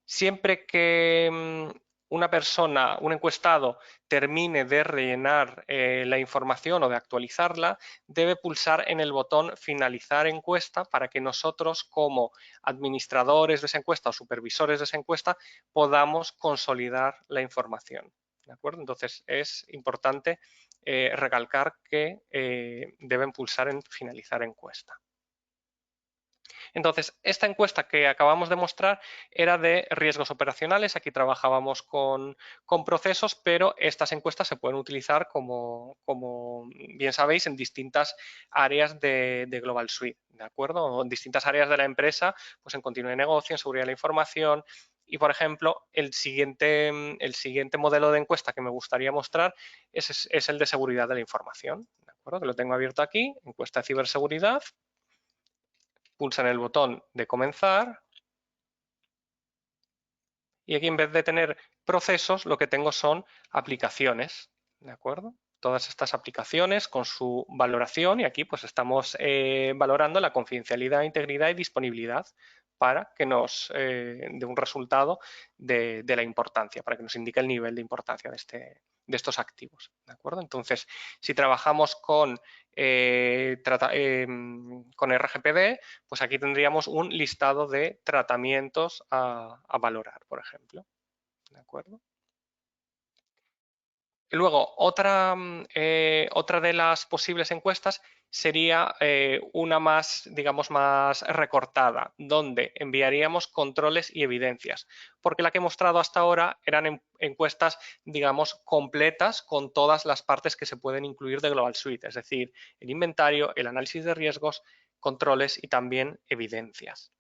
Siempre que una persona, un encuestado, termine de rellenar la información o de actualizarla, debe pulsar en el botón finalizar encuesta para que nosotros, como administradores de esa encuesta o supervisores de esa encuesta, podamos consolidar la información. ¿De acuerdo? Entonces es importante recalcar que deben pulsar en finalizar encuesta. Entonces, esta encuesta que acabamos de mostrar era de riesgos operacionales. Aquí trabajábamos con procesos, pero estas encuestas se pueden utilizar, como bien sabéis, en distintas áreas de Global Suite, ¿de acuerdo? O en distintas áreas de la empresa, pues en continuidad de negocio, en seguridad de la información. Y, por ejemplo, el siguiente modelo de encuesta que me gustaría mostrar es el de seguridad de la información, ¿de acuerdo? Que lo tengo abierto aquí, encuesta de ciberseguridad. Pulsan el botón de comenzar y aquí, en vez de tener procesos, lo que tengo son aplicaciones, ¿de acuerdo? Todas estas aplicaciones con su valoración, y aquí pues estamos valorando la confidencialidad, integridad y disponibilidad para que nos dé un resultado de la importancia, para que nos indique el nivel de importancia de estos activos, ¿de acuerdo? Entonces, si trabajamos con RGPD, pues aquí tendríamos un listado de tratamientos a valorar, por ejemplo. ¿De acuerdo? Y luego, otra de las posibles encuestas sería una más, digamos, más recortada, donde enviaríamos controles y evidencias, porque la que he mostrado hasta ahora eran encuestas, digamos, completas con todas las partes que se pueden incluir de Global Suite, es decir, el inventario, el análisis de riesgos, controles y también evidencias.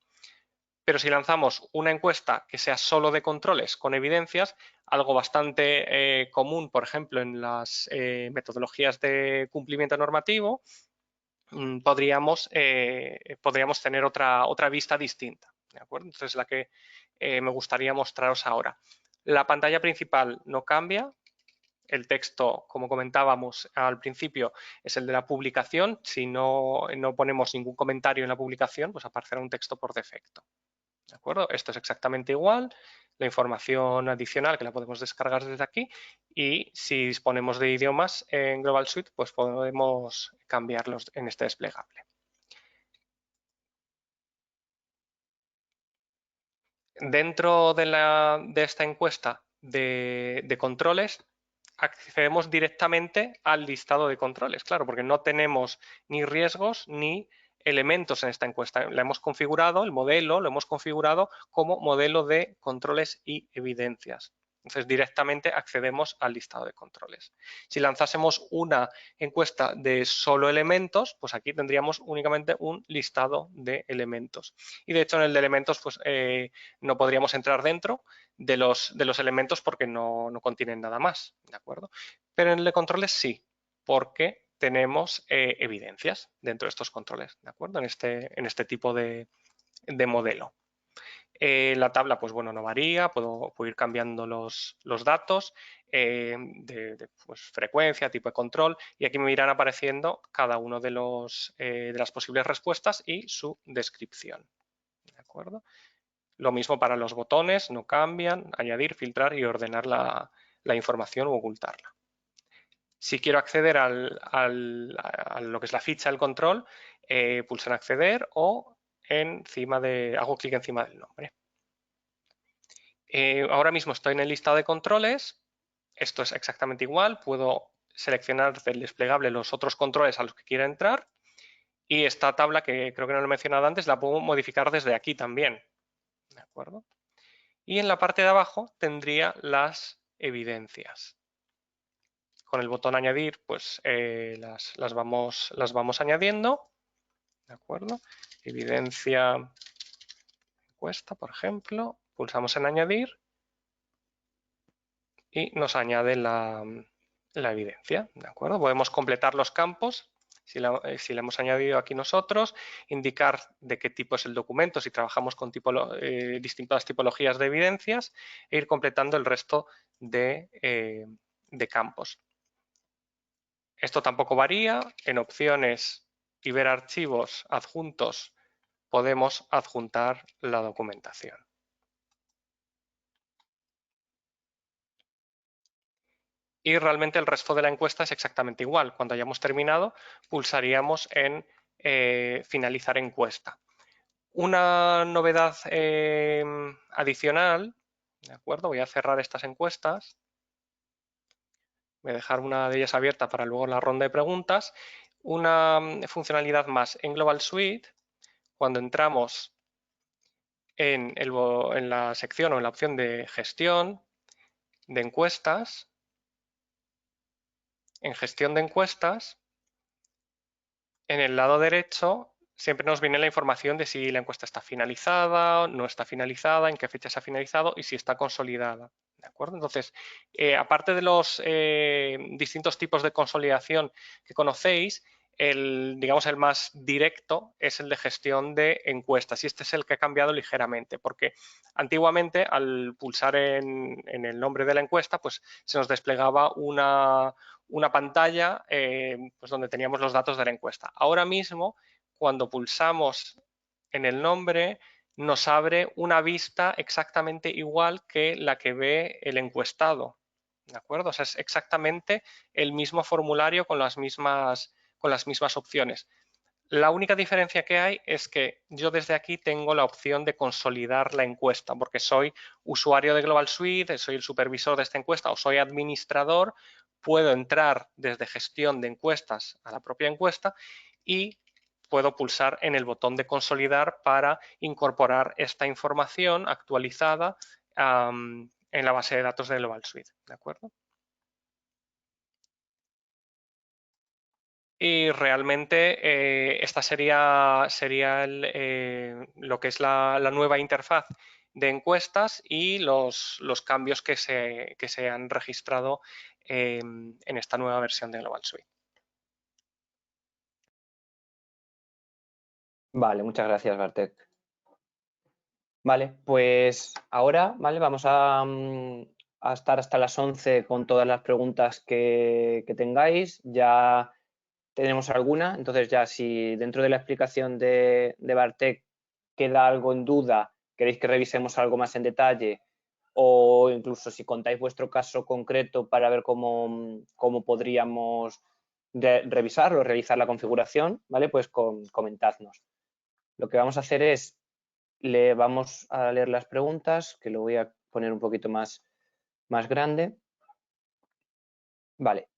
Pero si lanzamos una encuesta que sea solo de controles con evidencias, algo bastante común, por ejemplo, en las metodologías de cumplimiento normativo, podríamos tener otra vista distinta, ¿de acuerdo? Entonces, la que me gustaría mostraros ahora. La pantalla principal no cambia. El texto, como comentábamos al principio, es el de la publicación. Si no ponemos ningún comentario en la publicación, pues aparecerá un texto por defecto. ¿De acuerdo? Esto es exactamente igual, la información adicional que la podemos descargar desde aquí, y si disponemos de idiomas en Global Suite, pues podemos cambiarlos en este desplegable. Dentro de esta encuesta de controles, accedemos directamente al listado de controles, claro, porque no tenemos ni riesgos ni elementos en esta encuesta. La hemos configurado, el modelo lo hemos configurado como modelo de controles y evidencias. Entonces, directamente accedemos al listado de controles. Si lanzásemos una encuesta de solo elementos, pues aquí tendríamos únicamente un listado de elementos. Y de hecho, en el de elementos, pues no podríamos entrar dentro de los elementos porque no contienen nada más, ¿de acuerdo? Pero en el de controles sí, porque tenemos evidencias dentro de estos controles, ¿de acuerdo? En este tipo de modelo. La tabla, pues bueno, no varía, puedo ir cambiando los datos de pues, frecuencia, tipo de control, y aquí me irán apareciendo cada uno de las posibles respuestas y su descripción, ¿de acuerdo? Lo mismo para los botones, no cambian, añadir, filtrar y ordenar la información o ocultarla. Si quiero acceder a lo que es la ficha del control, pulso en acceder o hago clic encima del nombre. Ahora mismo estoy en el listado de controles. Esto es exactamente igual. Puedo seleccionar del desplegable los otros controles a los que quiera entrar. Y esta tabla, que creo que no lo he mencionado antes, la puedo modificar desde aquí también. ¿De acuerdo? Y en la parte de abajo tendría las evidencias. Con el botón añadir, pues las vamos añadiendo. ¿De acuerdo? Evidencia encuesta, por ejemplo. Pulsamos en añadir y nos añade la evidencia. ¿De acuerdo? Podemos completar los campos. Si la hemos añadido aquí nosotros, indicar de qué tipo es el documento, si trabajamos con distintas tipologías de evidencias, e ir completando el resto de campos. Esto tampoco varía. En opciones y ver archivos adjuntos podemos adjuntar la documentación. Y realmente el resto de la encuesta es exactamente igual. Cuando hayamos terminado, pulsaríamos en finalizar encuesta. Una novedad adicional, ¿de acuerdo? Voy a cerrar estas encuestas. Voy a dejar una de ellas abierta para luego la ronda de preguntas. Una funcionalidad más en Global Suite. cuando entramos en la sección o en la opción de gestión de encuestas, en gestión de encuestas, en el lado derecho siempre nos viene la información de si la encuesta está finalizada, no está finalizada, en qué fecha se ha finalizado y si está consolidada. ¿De acuerdo? Entonces, aparte de los distintos tipos de consolidación que conocéis, digamos, el más directo es el de gestión de encuestas y este es el que ha cambiado ligeramente porque antiguamente al pulsar en el nombre de la encuesta pues se nos desplegaba una pantalla pues donde teníamos los datos de la encuesta. Ahora mismo, cuando pulsamos en el nombre, nos abre una vista exactamente igual que la que ve el encuestado. ¿De acuerdo? O sea, es exactamente el mismo formulario con las mismas opciones. La única diferencia que hay es que yo desde aquí tengo la opción de consolidar la encuesta, porque soy usuario de Global Suite, soy el supervisor de esta encuesta o soy administrador, puedo entrar desde gestión de encuestas a la propia encuesta y puedo pulsar en el botón de consolidar para incorporar esta información actualizada en la base de datos de Global Suite. ¿De acuerdo? Y realmente esta sería lo que es la nueva interfaz de encuestas y los cambios que se han registrado en esta nueva versión de Global Suite. Vale, muchas gracias, Bartek. Vale, pues ahora, ¿vale? Vamos a estar hasta las 11 con todas las preguntas que tengáis. Ya tenemos alguna, entonces ya si dentro de la explicación de Bartek queda algo en duda, queréis que revisemos algo más en detalle o incluso si contáis vuestro caso concreto para ver cómo podríamos revisarlo, realizar la configuración, ¿vale? Pues comentadnos. Lo que vamos a hacer es, le vamos a leer las preguntas, que lo voy a poner un poquito más grande. Vale.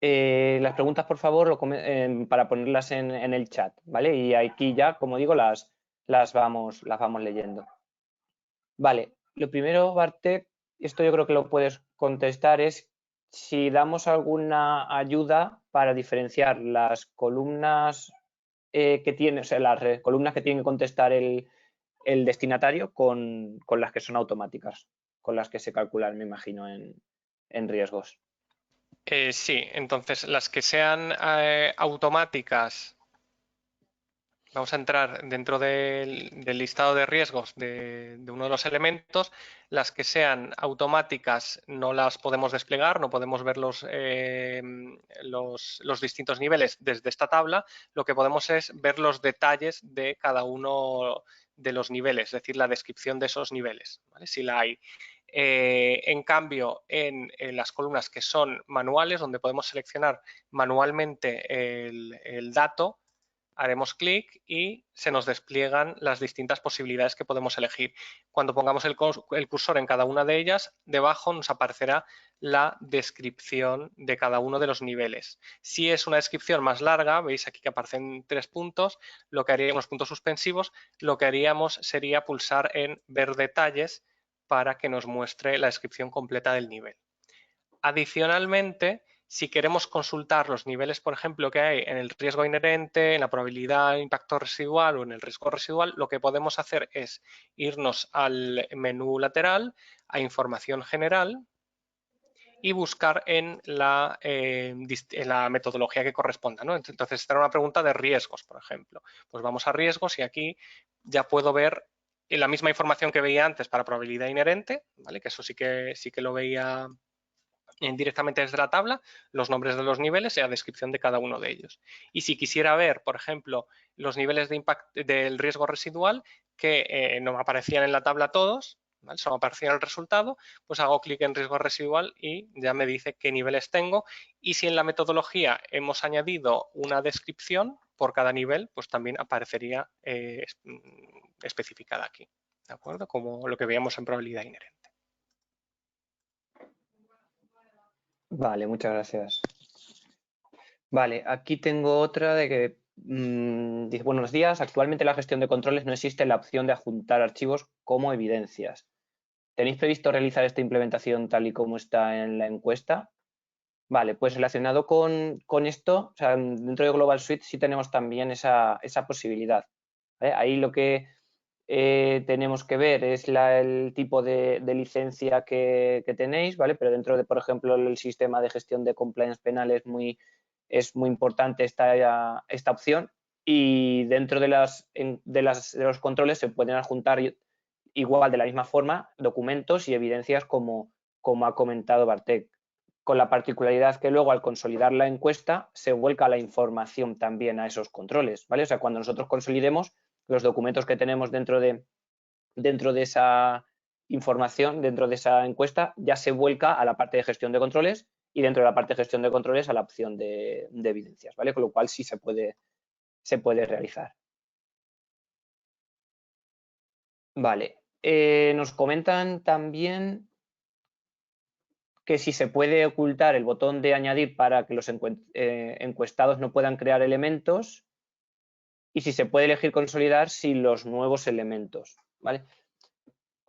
Las preguntas, por favor, para ponerlas en el chat, ¿vale? Y aquí ya, como digo, las vamos leyendo. Vale, lo primero, Bartek, esto yo creo que lo puedes contestar, es si damos alguna ayuda para diferenciar las columnas que tiene, o sea, las columnas que tiene que contestar el destinatario con las que son automáticas, con las que se calculan, me imagino, en riesgos. Sí, entonces las que sean automáticas, vamos a entrar dentro del listado de riesgos de uno de los elementos. Las que sean automáticas no las podemos desplegar, no podemos ver los distintos niveles desde esta tabla. Lo que podemos es ver los detalles de cada uno de los niveles, es decir, la descripción de esos niveles, ¿vale? Si la hay. En cambio, en las columnas que son manuales, donde podemos seleccionar manualmente el dato, haremos clic y se nos despliegan las distintas posibilidades que podemos elegir. Cuando pongamos el cursor en cada una de ellas, debajo nos aparecerá la descripción de cada uno de los niveles. Si es una descripción más larga, veis aquí que aparecen 3 puntos, lo que haríamos, puntos suspensivos, lo que haríamos sería pulsar en ver detalles para que nos muestre la descripción completa del nivel. Adicionalmente, si queremos consultar los niveles, por ejemplo, que hay en el riesgo inherente, en la probabilidad de impacto residual o en el riesgo residual, lo que podemos hacer es irnos al menú lateral, a información general y buscar en la metodología que corresponda, ¿no? Entonces, esta era una pregunta de riesgos, por ejemplo. Pues vamos a riesgos y aquí ya puedo ver la misma información que veía antes para probabilidad inherente, ¿vale? Que eso sí que lo veía directamente desde la tabla, los nombres de los niveles y la descripción de cada uno de ellos. Y si quisiera ver, por ejemplo, los niveles de impacto del riesgo residual que no me aparecían en la tabla todos, ¿vale? Solo aparecía el resultado, pues hago clic en riesgo residual y ya me dice qué niveles tengo. Y si en la metodología hemos añadido una descripción por cada nivel, pues también aparecería especificada aquí, ¿de acuerdo? Como lo que veíamos en probabilidad inherente. Vale, muchas gracias. Vale, aquí tengo otra de que Dice, buenos días, actualmente en la gestión de controles no existe la opción de adjuntar archivos como evidencias. ¿Tenéis previsto realizar esta implementación tal y como está en la encuesta? Vale, pues relacionado con esto, o sea, dentro de Global Suite sí tenemos también esa posibilidad. ¿Vale? Ahí lo que tenemos que ver es el tipo de licencia que tenéis, ¿vale? Pero dentro de, por ejemplo, el sistema de gestión de compliance penal es muy importante esta opción, y dentro de los controles se pueden adjuntar igual, de la misma forma, documentos y evidencias como ha comentado Bartek, con la particularidad que luego, al consolidar la encuesta, se vuelca la información también a esos controles, ¿vale? O sea, cuando nosotros consolidemos los documentos que tenemos dentro de esa información, dentro de esa encuesta, ya se vuelca a la parte de gestión de controles, y dentro de la parte de gestión de controles a la opción de evidencias, ¿vale? Con lo cual sí se puede realizar. Vale. Nos comentan también que si se puede ocultar el botón de añadir para que los encuestados no puedan crear elementos, y si se puede elegir consolidar sin los nuevos elementos, ¿vale?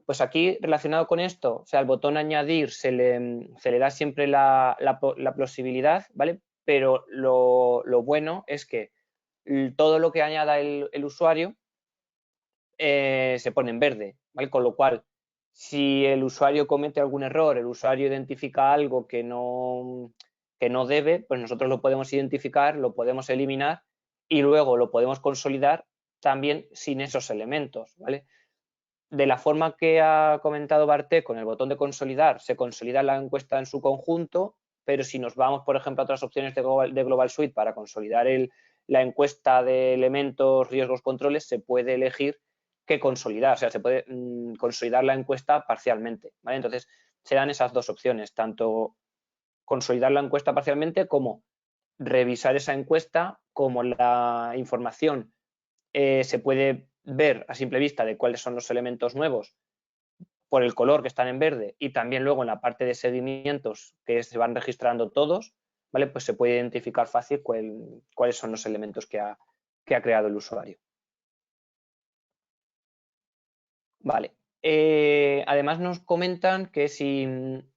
Pues aquí, relacionado con esto, o sea, el botón añadir se le da siempre la posibilidad, ¿vale? Pero lo bueno es que todo lo que añada el usuario se pone en verde, ¿vale? Con lo cual, si el usuario comete algún error, el usuario identifica algo que no debe, pues nosotros lo podemos identificar, lo podemos eliminar y luego lo podemos consolidar también sin esos elementos, ¿vale? De la forma que ha comentado Bartek, con el botón de consolidar, se consolida la encuesta en su conjunto, pero si nos vamos, por ejemplo, a otras opciones de Global Suite para consolidar la encuesta de elementos, riesgos, controles, se puede elegir qué consolidar, o sea, se puede consolidar la encuesta parcialmente, ¿vale? Entonces, se dan esas dos opciones, tanto consolidar la encuesta parcialmente como revisar esa encuesta, como la información se puede ver a simple vista de cuáles son los elementos nuevos por el color que están en verde, y también luego en la parte de seguimientos que se van registrando todos, ¿vale? Pues se puede identificar fácil cuáles son los elementos que ha creado el usuario. Vale. Además nos comentan que si en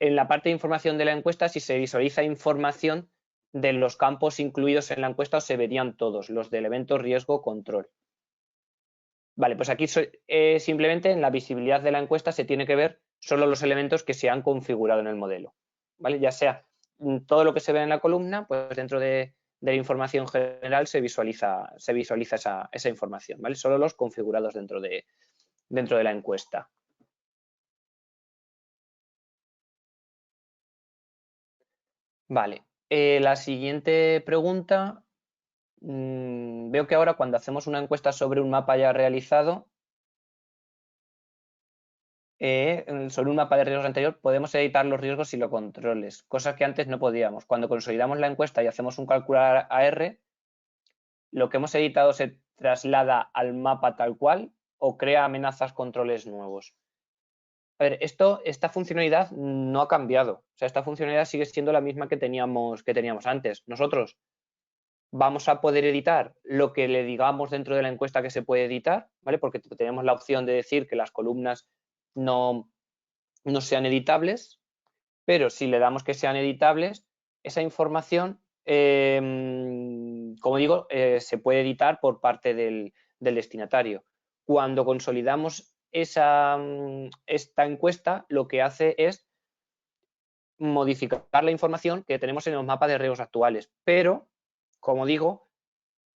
la parte de información de la encuesta, si se visualiza información de los campos incluidos en la encuesta, se verían todos, los de elementos, riesgo, control. Vale, pues aquí simplemente en la visibilidad de la encuesta se tiene que ver solo los elementos que se han configurado en el modelo, ¿vale? Ya sea todo lo que se ve en la columna, pues dentro de la información general se visualiza esa información, ¿vale? Solo los configurados dentro de la encuesta. Vale, la siguiente pregunta, veo que ahora cuando hacemos una encuesta sobre un mapa ya realizado, sobre un mapa de riesgos anterior, podemos editar los riesgos y los controles, cosas que antes no podíamos. Cuando consolidamos la encuesta y hacemos un calcular AR, lo que hemos editado se traslada al mapa tal cual o crea amenazas, controles nuevos. A ver, esta funcionalidad no ha cambiado. O sea, esta funcionalidad sigue siendo la misma que teníamos antes. Nosotros vamos a poder editar lo que le digamos dentro de la encuesta que se puede editar, ¿vale? Porque tenemos la opción de decir que las columnas no sean editables, pero si le damos que sean editables, esa información, como digo, se puede editar por parte del destinatario. Cuando consolidamos esta encuesta, lo que hace es modificar la información que tenemos en los mapas de riesgos actuales, pero, como digo,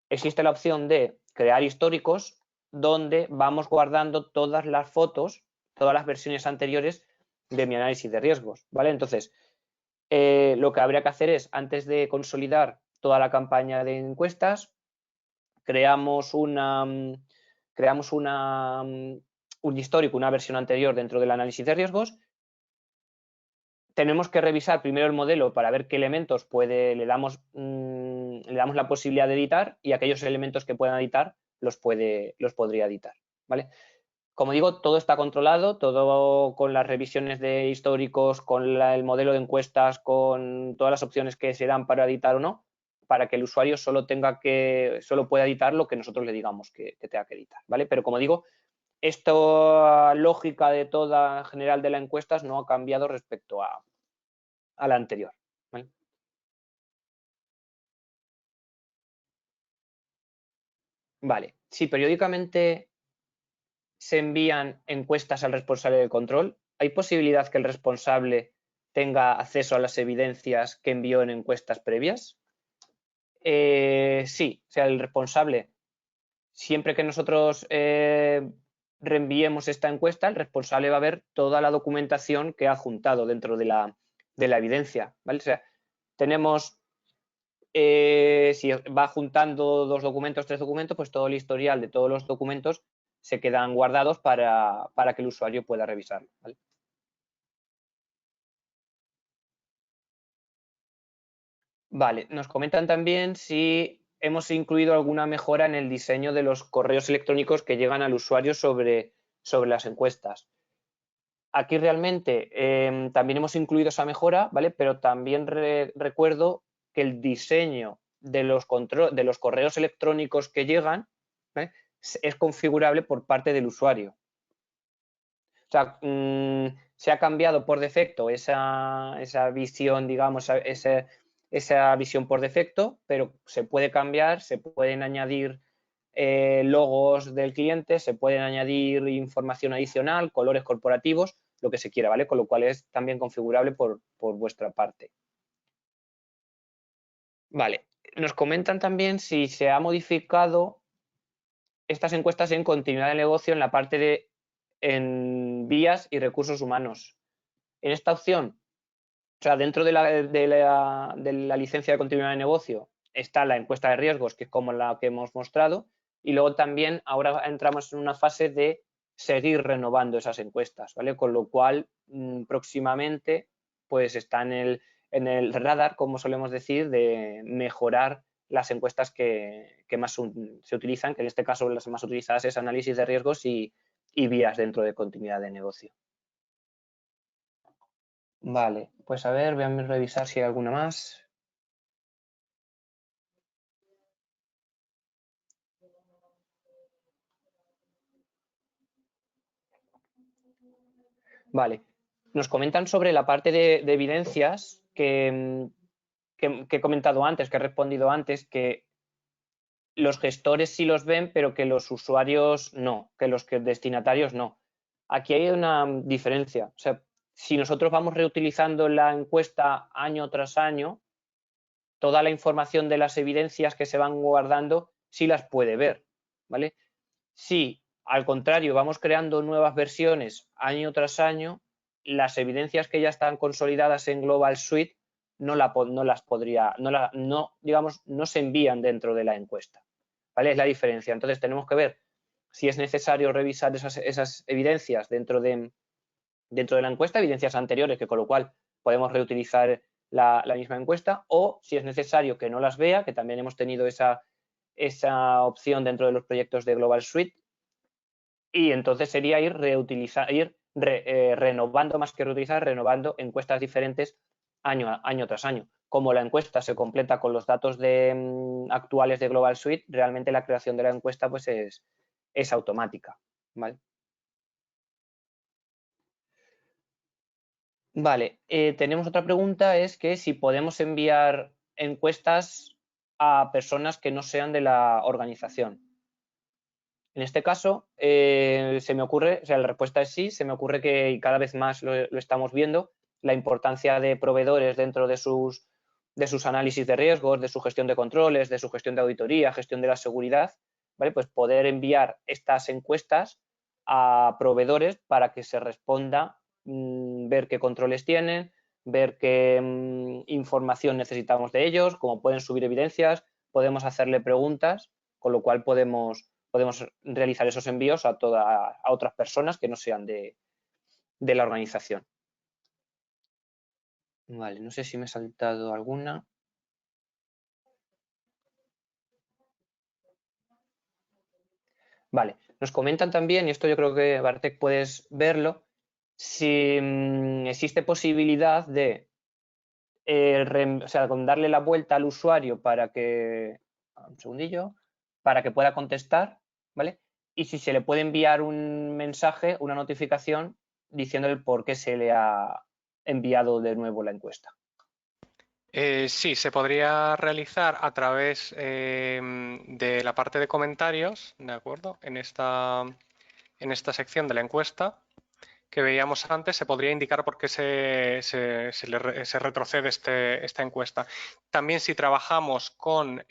existe la opción de crear históricos donde vamos guardando todas las fotos, todas las versiones anteriores de mi análisis de riesgos, ¿vale? Entonces, lo que habría que hacer es, antes de consolidar toda la campaña de encuestas, creamos un histórico, una versión anterior dentro del análisis de riesgos. Tenemos que revisar primero el modelo para ver qué elementos le damos la posibilidad de editar, y aquellos elementos que puedan editar los podría editar, ¿vale? Como digo, todo está controlado, todo con las revisiones de históricos, con el modelo de encuestas, con todas las opciones que se dan para editar o no, para que el usuario solo pueda editar lo que nosotros le digamos que tenga que editar, ¿vale? Pero como digo, esta lógica de toda general de la encuesta no ha cambiado respecto a la anterior, ¿vale? Vale, si periódicamente se envían encuestas al responsable de control, ¿hay posibilidad que el responsable tenga acceso a las evidencias que envió en encuestas previas? Sí, o sea, el responsable, siempre que nosotros reenviemos esta encuesta, el responsable va a ver toda la documentación que ha juntado dentro de la evidencia, ¿vale? O sea, tenemos, si va juntando 2 documentos, 3 documentos, pues todo el historial de todos los documentos se quedan guardados para que el usuario pueda revisarlo, ¿vale? Vale, nos comentan también si hemos incluido alguna mejora en el diseño de los correos electrónicos que llegan al usuario sobre las encuestas. Aquí realmente también hemos incluido esa mejora, ¿vale? Pero también recuerdo que el diseño de los correos electrónicos que llegan, ¿vale?, es configurable por parte del usuario. O sea, se ha cambiado por defecto esa visión, digamos, esa visión por defecto, pero se puede cambiar, se pueden añadir logos del cliente, se pueden añadir información adicional, colores corporativos, lo que se quiera, ¿vale? Con lo cual es también configurable por vuestra parte. Vale, nos comentan también si se ha modificado estas encuestas en continuidad de negocio en la parte de en vías y recursos humanos. En esta opción, o sea, dentro de la licencia de continuidad de negocio está la encuesta de riesgos, que es como la que hemos mostrado, y luego también ahora entramos en una fase de seguir renovando esas encuestas, ¿vale? Con lo cual, próximamente, pues está en el radar, como solemos decir, de mejorar las encuestas que más se utilizan, que en este caso las más utilizadas es análisis de riesgos y vías dentro de continuidad de negocio. Vale, pues a ver, voy a revisar si hay alguna más. Vale, nos comentan sobre la parte de evidencias que he comentado antes, que he respondido antes, que los gestores sí los ven, pero que los usuarios no, que los destinatarios no. Aquí hay una diferencia. O sea, si nosotros vamos reutilizando la encuesta año tras año, toda la información de las evidencias que se van guardando sí las puede ver, ¿vale? Si, al contrario, vamos creando nuevas versiones año tras año, las evidencias que ya están consolidadas en Global Suite no se envían dentro de la encuesta, ¿vale? Es la diferencia. Entonces tenemos que ver si es necesario revisar esas evidencias dentro de la encuesta, evidencias anteriores, que con lo cual podemos reutilizar la misma encuesta, o si es necesario que no las vea, que también hemos tenido esa opción dentro de los proyectos de Global Suite, y entonces sería renovando, más que reutilizar, renovando encuestas diferentes año tras año. Como la encuesta se completa con los datos actuales de Global Suite, realmente la creación de la encuesta pues es automática, ¿vale? Vale, tenemos otra pregunta, es que si podemos enviar encuestas a personas que no sean de la organización. En este caso, se me ocurre, o sea, la respuesta es sí, se me ocurre que cada vez más lo estamos viendo, la importancia de proveedores dentro de sus análisis de riesgos, de su gestión de controles, de su gestión de auditoría, gestión de la seguridad, ¿vale? Pues poder enviar estas encuestas a proveedores para que se responda, ver qué controles tienen, ver qué información necesitamos de ellos, cómo pueden subir evidencias, podemos hacerle preguntas, con lo cual podemos realizar esos envíos a otras personas que no sean de la organización. Vale, no sé si me he saltado alguna. Vale, nos comentan también, y esto yo creo que Bartek puedes verlo, si existe posibilidad de o sea, con darle la vuelta al usuario para que, un segundillo, para que pueda contestar, ¿vale? Y si se le puede enviar un mensaje, una notificación, diciéndole por qué se le ha enviado de nuevo la encuesta. Sí, se podría realizar a través de la parte de comentarios, ¿de acuerdo? En esta sección de la encuesta que veíamos antes, se podría indicar por qué se retrocede esta encuesta. También si trabajamos con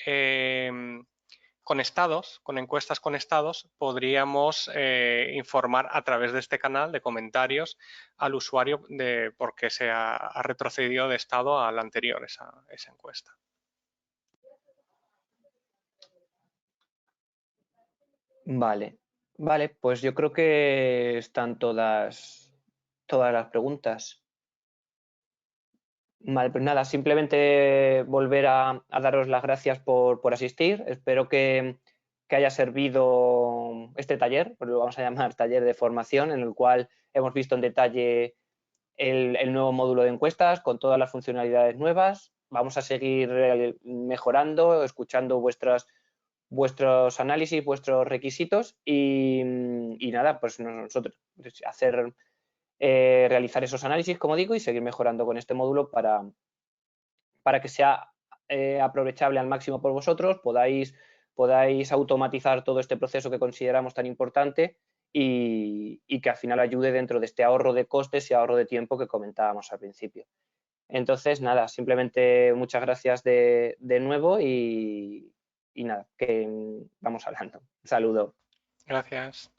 estados, con encuestas con estados, podríamos informar a través de este canal de comentarios al usuario de por qué se ha retrocedido de estado al anterior esa encuesta. Vale, vale, pues yo creo que están todas las preguntas. Vale, pues nada, simplemente volver a daros las gracias por asistir. Espero que haya servido este taller, pues lo vamos a llamar taller de formación, en el cual hemos visto en detalle el nuevo módulo de encuestas con todas las funcionalidades nuevas. Vamos a seguir mejorando, escuchando vuestros análisis, vuestros requisitos y nada, pues nosotros realizar esos análisis, como digo, y seguir mejorando con este módulo para que sea aprovechable al máximo por vosotros, podáis automatizar todo este proceso que consideramos tan importante y que al final ayude dentro de este ahorro de costes y ahorro de tiempo que comentábamos al principio. Entonces, nada, simplemente muchas gracias de nuevo y nada, que vamos hablando. Un saludo. Gracias.